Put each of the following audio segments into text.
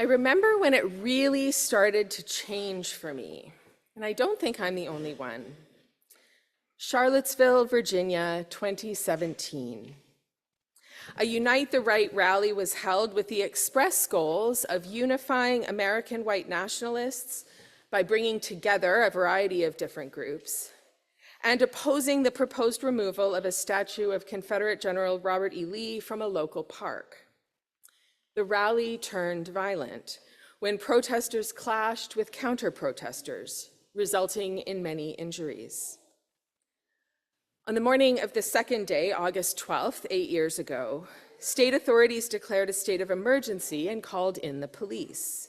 I remember when it really started to change for me, and I don't think I'm the only one. Charlottesville, Virginia, 2017. A Unite the Right rally was held with the express goals of unifying American white nationalists by bringing together a variety of different groups and opposing the proposed removal of a statue of Confederate General Robert E. Lee from a local park. The rally turned violent when protesters clashed with counter-protesters, resulting in many injuries. On the morning of the second day, August 12th, 8 years ago, state authorities declared a state of emergency and called in the police.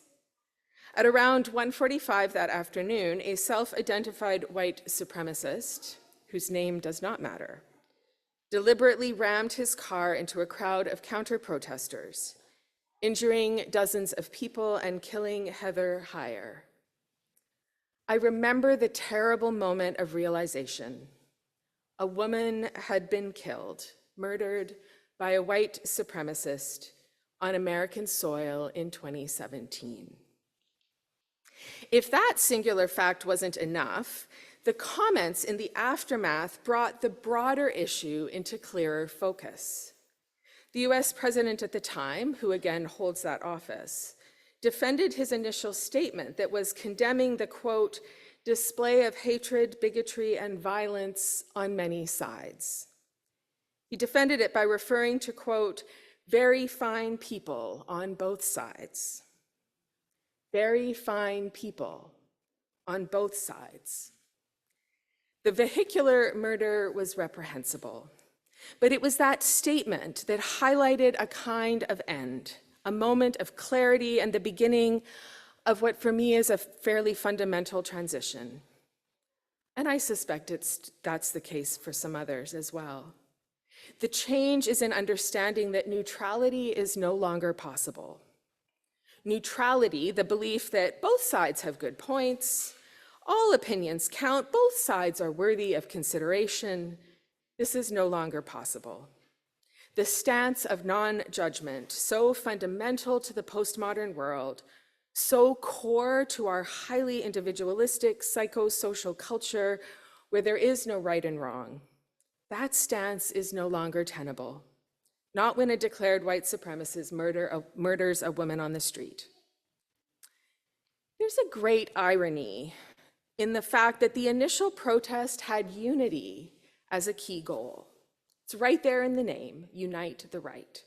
At around 1:45 that afternoon, a self-identified white supremacist, whose name does not matter, deliberately rammed his car into a crowd of counter-protesters, injuring dozens of people and killing Heather Heyer. I remember the terrible moment of realization. A woman had been killed, murdered by a white supremacist on American soil in 2017. If that singular fact wasn't enough, the comments in the aftermath brought the broader issue into clearer focus. The US president at the time, who again holds that office, defended his initial statement that was condemning the, quote, display of hatred, bigotry, and violence on many sides. He defended it by referring to, quote, very fine people on both sides. Very fine people on both sides. The vehicular murder was reprehensible, but it was that statement that highlighted a kind of end, a moment of clarity and the beginning of what for me is a fairly fundamental transition. And I suspect that's the case for some others as well. The change is in understanding that neutrality is no longer possible. Neutrality, the belief that both sides have good points, all opinions count, both sides are worthy of consideration, this is no longer possible. The stance of non-judgment, so fundamental to the postmodern world, so core to our highly individualistic psychosocial culture where there is no right and wrong, that stance is no longer tenable, not when a declared white supremacist murders a woman on the street. There's a great irony in the fact that the initial protest had unity as a key goal. It's right there in the name, Unite the Right.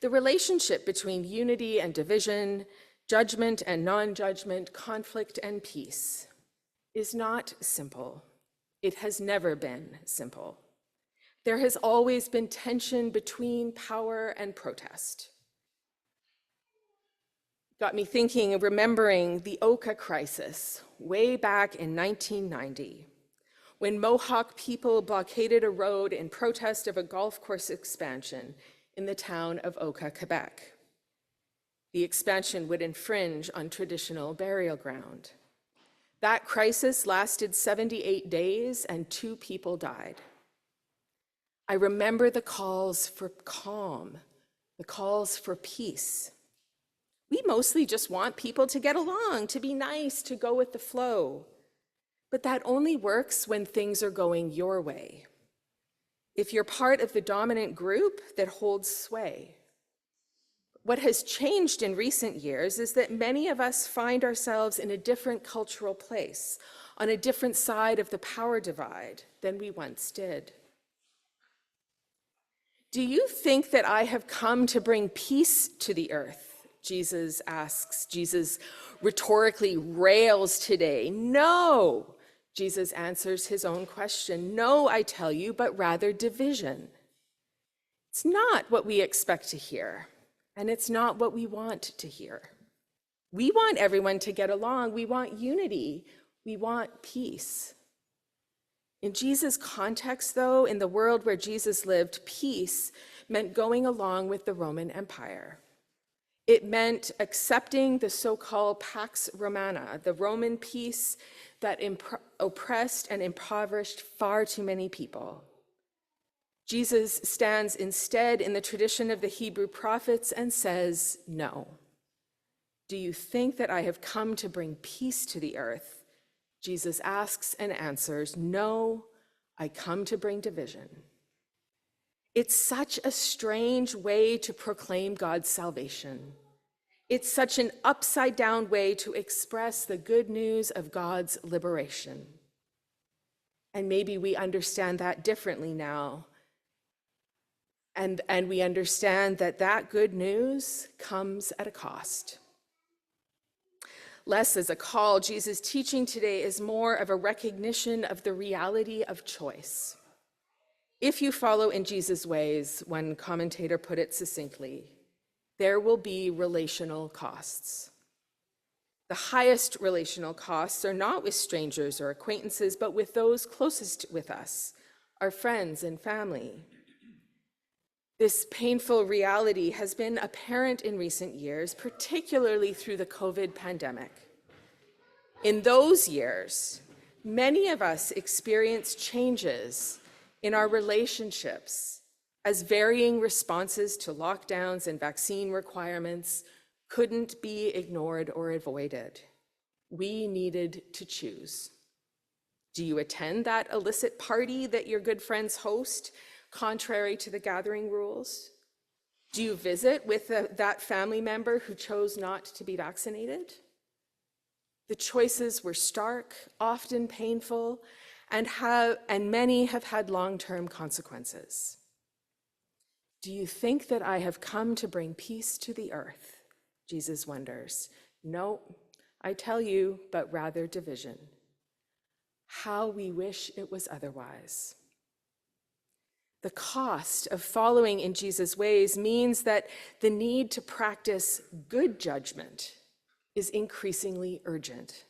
The relationship between unity and division, judgment and non-judgment, conflict and peace is not simple. It has never been simple. There has always been tension between power and protest. Got me thinking of remembering the Oka crisis way back in 1990, when Mohawk people blockaded a road in protest of a golf course expansion in the town of Oka, Quebec. The expansion would infringe on traditional burial ground. That crisis lasted 78 days and 2 people died. I remember the calls for calm, the calls for peace. We mostly just want people to get along, to be nice, to go with the flow. But that only works when things are going your way. If you're part of the dominant group that holds sway. What has changed in recent years is that many of us find ourselves in a different cultural place, on a different side of the power divide than we once did. Do you think that I have come to bring peace to the earth? Jesus asks. Jesus rhetorically rails today. No, Jesus answers his own question. No, I tell you, but rather division. It's not what we expect to hear, and it's not what we want to hear. We want everyone to get along. We want unity. We want peace. In Jesus' context, though, in the world where Jesus lived, peace meant going along with the Roman Empire. It meant accepting the so-called Pax Romana, the Roman peace that oppressed and impoverished far too many people. Jesus stands instead in the tradition of the Hebrew prophets and says, no. Do you think that I have come to bring peace to the earth? Jesus asks and answers, no, I come to bring division. It's such a strange way to proclaim God's salvation. It's such an upside down way to express the good news of God's liberation. And maybe we understand that differently now. And we understand that that good news comes at a cost. Less as a call, Jesus' teaching today is more of a recognition of the reality of choice. If you follow in Jesus' ways, one commentator put it succinctly, there will be relational costs. The highest relational costs are not with strangers or acquaintances, but with those closest with us, our friends and family. This painful reality has been apparent in recent years, particularly through the COVID pandemic. In those years, many of us experienced changes in our relationships as varying responses to lockdowns and vaccine requirements couldn't be ignored or avoided. We needed to choose. Do you attend that illicit party that your good friends host, contrary to the gathering rules? Do you visit with that family member who chose not to be vaccinated? The choices were stark, often painful, and many have had long-term consequences. Do you think that I have come to bring peace to the earth? Jesus wonders. No, I tell you, but rather division. How we wish it was otherwise. The cost of following in Jesus' ways means that the need to practice good judgment is increasingly urgent.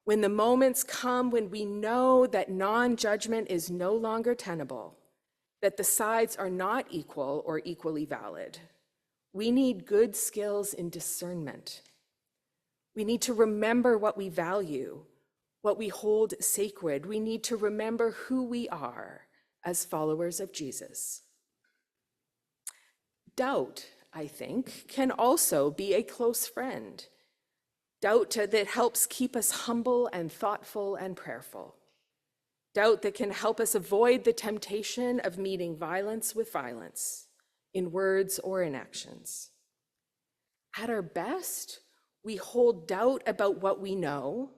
When the moments come when we know that non-judgment is no longer tenable, that the sides are not equal or equally valid, we need good skills in discernment. We need to remember what we value, what we hold sacred. We need to remember who we are as followers of Jesus. Doubt, I think, can also be a close friend. Doubt that helps keep us humble and thoughtful and prayerful. Doubt that can help us avoid the temptation of meeting violence with violence, in words or in actions. At our best, we hold doubt about what we know,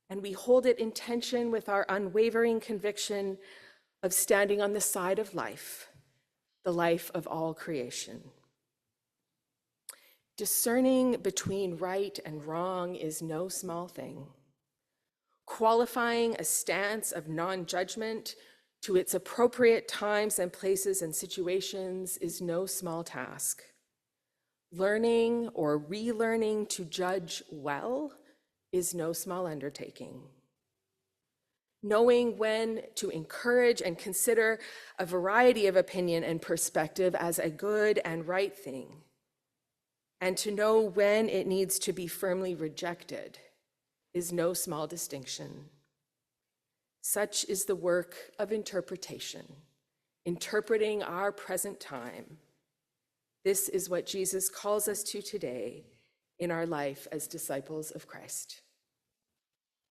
and we hold it in tension with our unwavering conviction of standing on the side of life, the life of all creation. Discerning between right and wrong is no small thing. Qualifying a stance of non-judgment to its appropriate times and places and situations is no small task. Learning or relearning to judge well is no small undertaking. Knowing when to encourage and consider a variety of opinion and perspective as a good and right thing, and to know when it needs to be firmly rejected is no small distinction. Such is the work of interpretation, interpreting our present time. This is what Jesus calls us to today in our life as disciples of Christ.